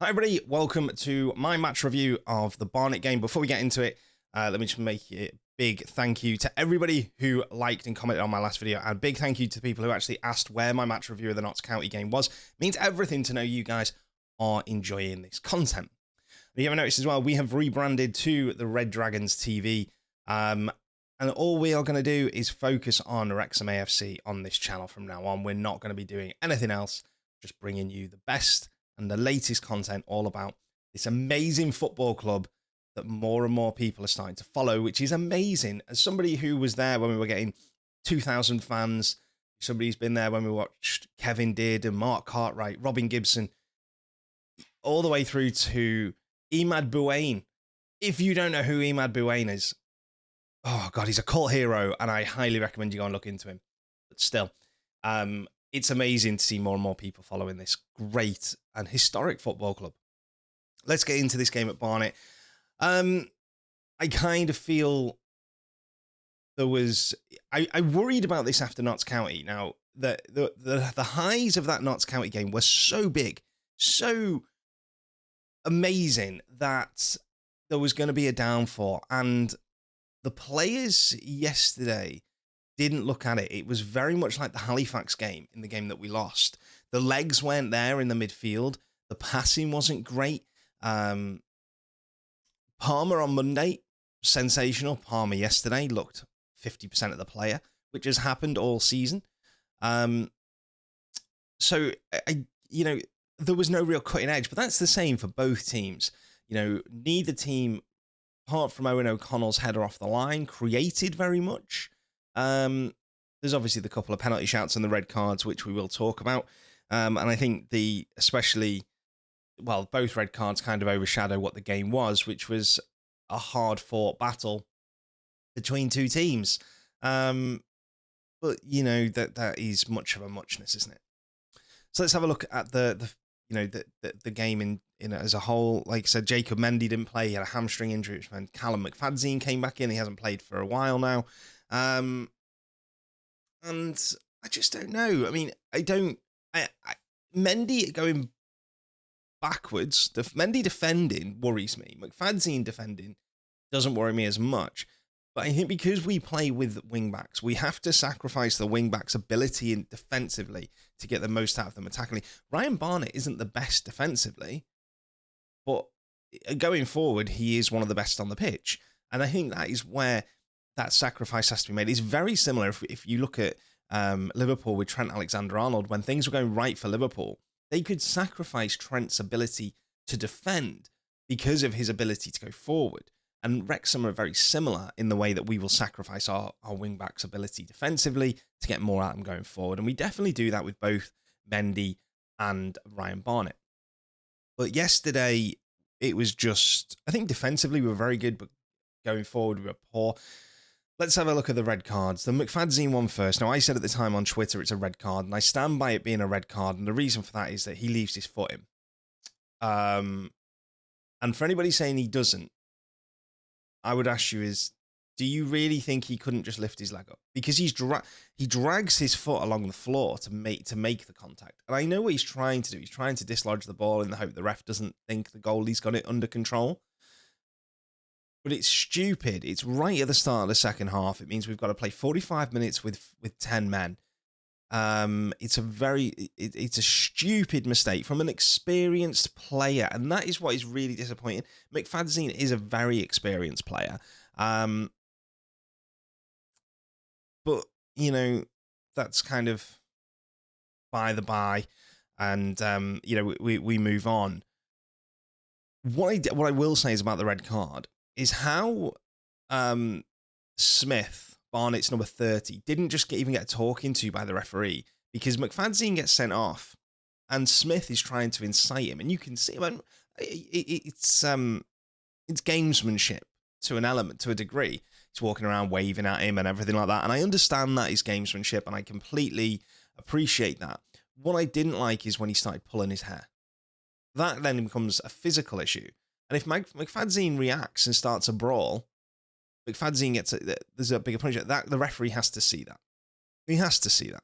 Hi everybody, welcome to my match review of the Barnet game. Before we get into it, let me just make a big thank you to everybody who liked and commented on my last video, and big thank you to the people who actually asked where my match review of the Notts County game was. It means everything to know you guys are enjoying this content. You haven't noticed as well, we have rebranded to the Red Dragons TV, and all we are going to do is focus on Wrexham AFC on this channel from now on. We're not going to be doing anything else, just bringing you the best and the latest content all about this amazing football club that more and more people are starting to follow, which is amazing. As somebody who was there when we were getting 2,000 fans, somebody who's been there when we watched Kevin Did and Mark Cartwright, Robin Gibson, all the way through to Imad Bouain. If you don't know who Imad Bouain is, oh God, he's a cult hero, and I highly recommend you go and look into him. But still, it's amazing to see more and more people following this great and historic football club. Let's get into this game at Barnet. I kind of feel there was... I worried about this after Notts County. Now, the highs of that Notts County game were so big, so amazing, that there was going to be a downfall. And the players yesterday didn't look at it. It was very much like the Halifax game, in the game that we lost. The legs weren't there in the midfield. The passing wasn't great. Palmer on Monday, sensational. Palmer yesterday looked 50% of the player, which has happened all season. So, there was no real cutting edge, but that's the same for both teams. Neither team, apart from Owen O'Connell's header off the line, created very much. There's obviously the couple of penalty shouts and the red cards, which we will talk about. And I think both red cards kind of overshadow what the game was, which was a hard-fought battle between two teams. But, that is much of a muchness, isn't it? So let's have a look at the game in as a whole. Like I said, Jacob Mendy didn't play. He had a hamstring injury, which meant Callum McFadzean came back in. He hasn't played for a while now. And I just don't know. I mean, Mendy going backwards, Mendy defending worries me. McFadzean defending doesn't worry me as much. But I think because we play with wing-backs, we have to sacrifice the wing-backs' ability in defensively to get the most out of them attackingly. Ryan Barnet isn't the best defensively, but going forward, he is one of the best on the pitch. And I think that is where that sacrifice has to be made. It's very similar if you look at Liverpool with Trent Alexander-Arnold. When things were going right for Liverpool, they could sacrifice Trent's ability to defend because of his ability to go forward. And Wrexham are very similar in the way that we will sacrifice our wing-backs' ability defensively to get more out of them going forward. And we definitely do that with both Mendy and Ryan Barnet. But yesterday, it was just... I think defensively we were very good, but going forward we were poor. Let's have a look at the red cards. The McFadzean one first. Now, I said at the time on Twitter it's a red card, and I stand by it being a red card. And the reason for that is that he leaves his foot in. And for anybody saying he doesn't, I would ask you do you really think he couldn't just lift his leg up? Because he drags his foot along the floor to make the contact. And I know what he's trying to do. He's trying to dislodge the ball in the hope the ref doesn't think the goalie's got it under control. But it's stupid. It's right at the start of the second half. It means we've got to play 45 minutes with 10 men. It's a stupid mistake from an experienced player, and that is what is really disappointing. McFadzean is a very experienced player, but that's kind of by the by, and we move on. What I will say is about the red card is how Smith, Barnet's number 30, didn't just even get talking to by the referee, because McFadzean gets sent off and Smith is trying to incite him, and you can see it's gamesmanship to an element, to a degree. He's walking around waving at him and everything like that, and I understand that is gamesmanship and I completely appreciate that. What I didn't like is when he started pulling his hair. That then becomes a physical issue, and if McFadzean reacts and starts a brawl, McFadzean there's a bigger punishment. That the referee has to see that. He has to see that.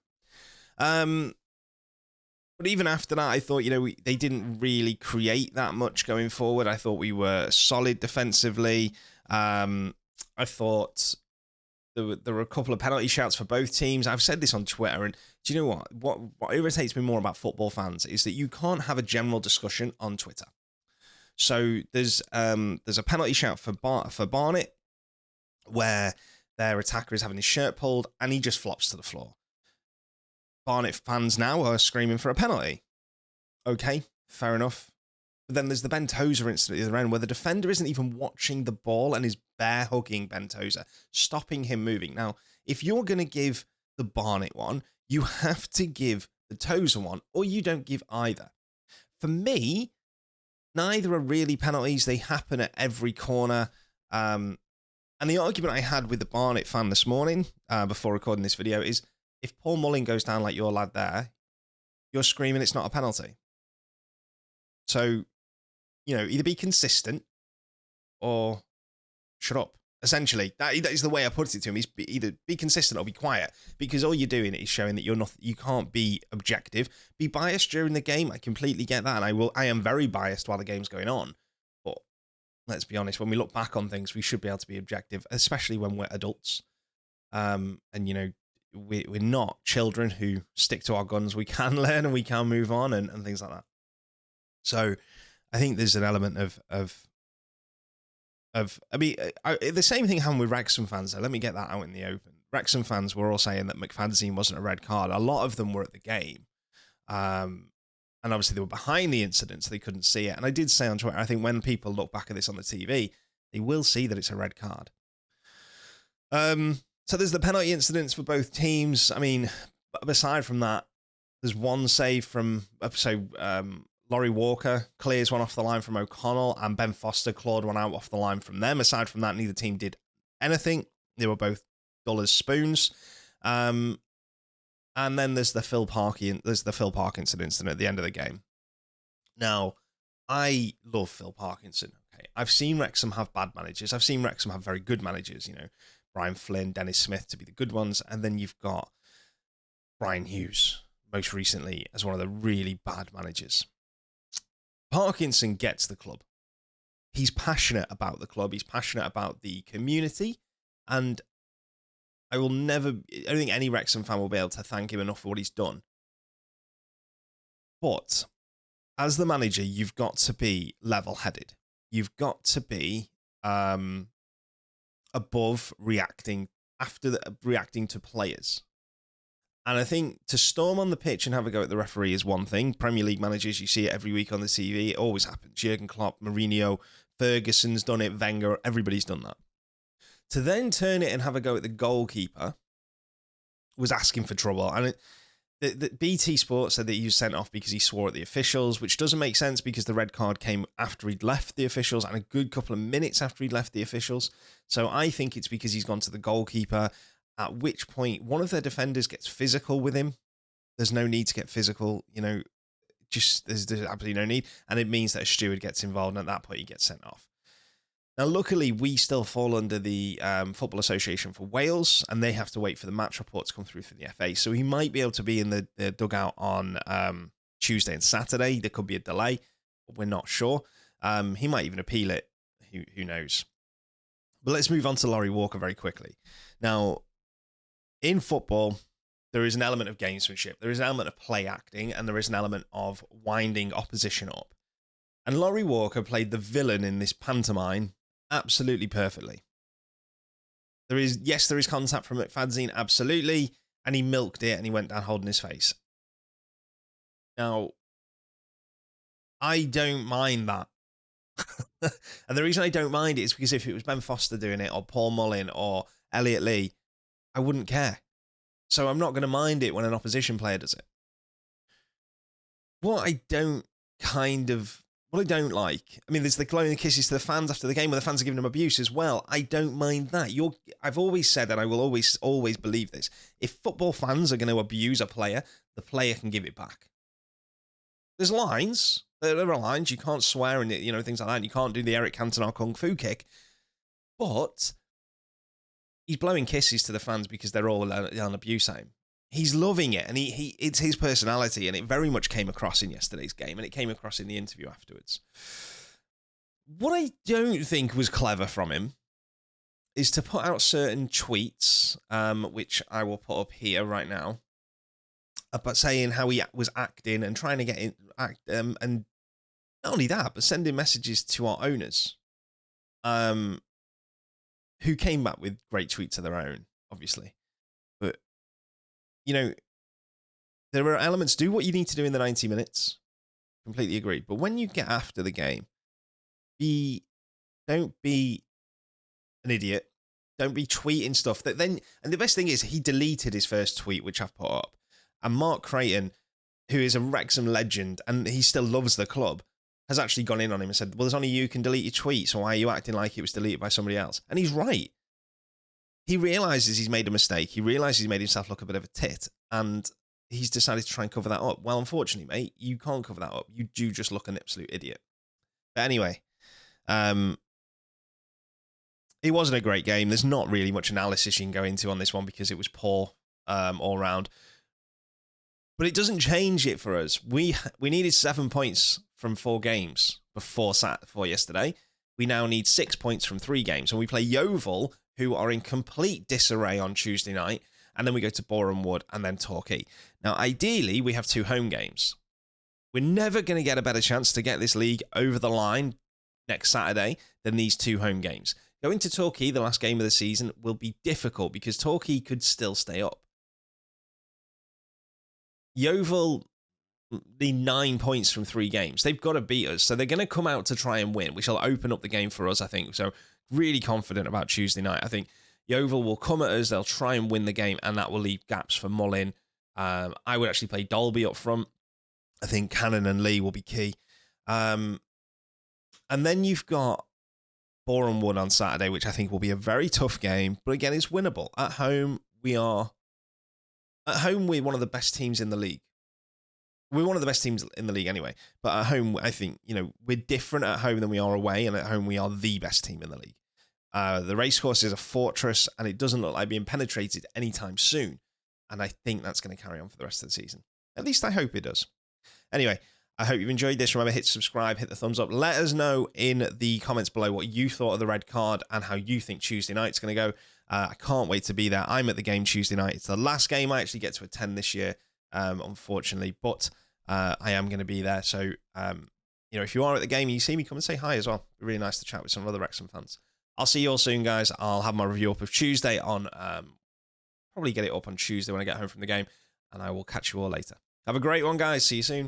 But even after that, I thought, they didn't really create that much going forward. I thought we were solid defensively. I thought there were a couple of penalty shouts for both teams. I've said this on Twitter, and do you know what? What irritates me more about football fans is that you can't have a general discussion on Twitter. So there's a penalty shout for Barnet where their attacker is having his shirt pulled and he just flops to the floor. Barnet fans now are screaming for a penalty. Okay, fair enough. But then there's the Ben Tozer incident at the other end where the defender isn't even watching the ball and is bear hugging Ben Tozer, stopping him moving. Now, if you're going to give the Barnet one, you have to give the Tozer one, or you don't give either. For me, neither are really penalties. They happen at every corner. And the argument I had with the Barnet fan this morning, before recording this video, is if Paul Mullin goes down like your lad there, you're screaming it's not a penalty. So, either be consistent or shut up. Essentially, that is the way I put it to him. Is either be consistent or be quiet, because all you're doing is showing that you can't be objective. Be biased during the game. I completely get that, and I am very biased while the game's going on. But let's be honest, when we look back on things, we should be able to be objective, especially when we're adults. And we're not children who stick to our guns. We can learn and we can move on and things like that. So I think there's an element of the same thing happened with Wrexham fans, though. Let me get that out in the open. Wrexham fans were all saying that McFadzean wasn't a red card. A lot of them were at the game. And obviously they were behind the incident, so they couldn't see it. And I did say on Twitter, I think when people look back at this on the TV, they will see that it's a red card. So there's the penalty incidents for both teams. I mean, aside from that, there's one save from... Laurie Walker clears one off the line from O'Connell, and Ben Foster clawed one out off the line from them. Aside from that, neither team did anything. They were both dull as spoons. And then there's the Phil Parkinson incident at the end of the game. Now, I love Phil Parkinson. Okay, I've seen Wrexham have bad managers. I've seen Wrexham have very good managers. Brian Flynn, Dennis Smith to be the good ones, and then you've got Brian Hughes most recently as one of the really bad managers. Parkinson gets the club. He's passionate about the club. He's passionate about the community. And I don't think any Wrexham fan will be able to thank him enough for what he's done. But as the manager, you've got to be level-headed. You've got to be above reacting to players. And I think to storm on the pitch and have a go at the referee is one thing. Premier League managers, you see it every week on the TV. It always happens. Jurgen Klopp, Mourinho, Ferguson's done it, Wenger, everybody's done that. To then turn it and have a go at the goalkeeper was asking for trouble. And the BT Sport said that he was sent off because he swore at the officials, which doesn't make sense because the red card came after he'd left the officials and a good couple of minutes after he'd left the officials. So I think it's because he's gone to the goalkeeper, at which point one of their defenders gets physical with him. There's no need to get physical, there's absolutely no need. And it means that a steward gets involved, and at that point he gets sent off. Now, luckily, we still fall under the Football Association for Wales, and they have to wait for the match report to come through from the FA. So he might be able to be in the dugout on Tuesday and Saturday. There could be a delay. We're not sure. He might even appeal it. Who knows? But let's move on to Laurie Walker very quickly. Now, in football, there is an element of gamesmanship. There is an element of play acting, and there is an element of winding opposition up. And Laurie Walker played the villain in this pantomime absolutely perfectly. There is contact from McFadzean, absolutely, and he milked it and he went down holding his face. Now, I don't mind that. And the reason I don't mind it is because if it was Ben Foster doing it, or Paul Mullin, or Elliot Lee, I wouldn't care. So I'm not going to mind it when an opposition player does it. What I don't like, I mean, there's the glowing kisses to the fans after the game where the fans are giving him abuse as well. I don't mind that. I've always said, and I will always believe this, if football fans are going to abuse a player, the player can give it back. There's lines. There are lines. You can't swear and things like that. And you can't do the Eric Cantona Kung Fu kick. But he's blowing kisses to the fans because they're all on abuse at him. he's loving it, and it's his personality, and it very much came across in yesterday's game, and it came across in the interview afterwards. What I don't think was clever from him is to put out certain tweets, which I will put up here right now, about saying how he was acting and trying to get in, and not only that, but sending messages to our owners, who came back with great tweets of their own, obviously. But, you know, there are elements, do what you need to do in the 90 minutes. Completely agree. But when you get after the game, don't be an idiot. Don't be tweeting stuff that then, and the best thing is he deleted his first tweet, which I've put up. And Mark Creighton, who is a Wrexham legend, and he still loves the club, has actually gone in on him and said, well, there's only you who can delete your tweet, so why are you acting like it was deleted by somebody else? And he's right. He realises he's made a mistake. He realises he's made himself look a bit of a tit, and he's decided to try and cover that up. Well, unfortunately, mate, you can't cover that up. You do just look an absolute idiot. But anyway, it wasn't a great game. There's not really much analysis you can go into on this one because it was poor all round. But it doesn't change it for us. We needed 7 points from 4 games before yesterday. We now need 6 points from 3 games. And we play Yeovil, who are in complete disarray on Tuesday night. And then we go to Boreham Wood and then Torquay. Now, ideally, we have 2 home games. We're never going to get a better chance to get this league over the line next Saturday than these 2 home games. Going to Torquay, the last game of the season, will be difficult because Torquay could still stay up. Yeovil need 9 points from 3 games. They've got to beat us, so they're going to come out to try and win, which will open up the game for us, I think. So really confident about Tuesday night. I think Yeovil will come at us, they'll try and win the game, and that will leave gaps for Mullin. I would actually play Dolby up front. I think Cannon and Lee will be key. And then you've got Boreham Wood on Saturday, which I think will be a very tough game, but again, it's winnable. At home, we're one of the best teams in the league. We're one of the best teams in the league anyway. But at home, I think, we're different at home than we are away. And at home, we are the best team in the league. The racecourse is a fortress and it doesn't look like being penetrated anytime soon. And I think that's going to carry on for the rest of the season. At least I hope it does. Anyway, I hope you've enjoyed this. Remember, hit subscribe, hit the thumbs up. Let us know in the comments below what you thought of the red card and how you think Tuesday night's going to go. I can't wait to be there. I'm at the game Tuesday night. It's the last game I actually get to attend this year, unfortunately, but I am going to be there. So, if you are at the game and you see me, come and say hi as well. It'd be really nice to chat with some other Wrexham fans. I'll see you all soon, guys. I'll have my review up of Tuesday on, probably get it up on Tuesday when I get home from the game, and I will catch you all later. Have a great one, guys. See you soon.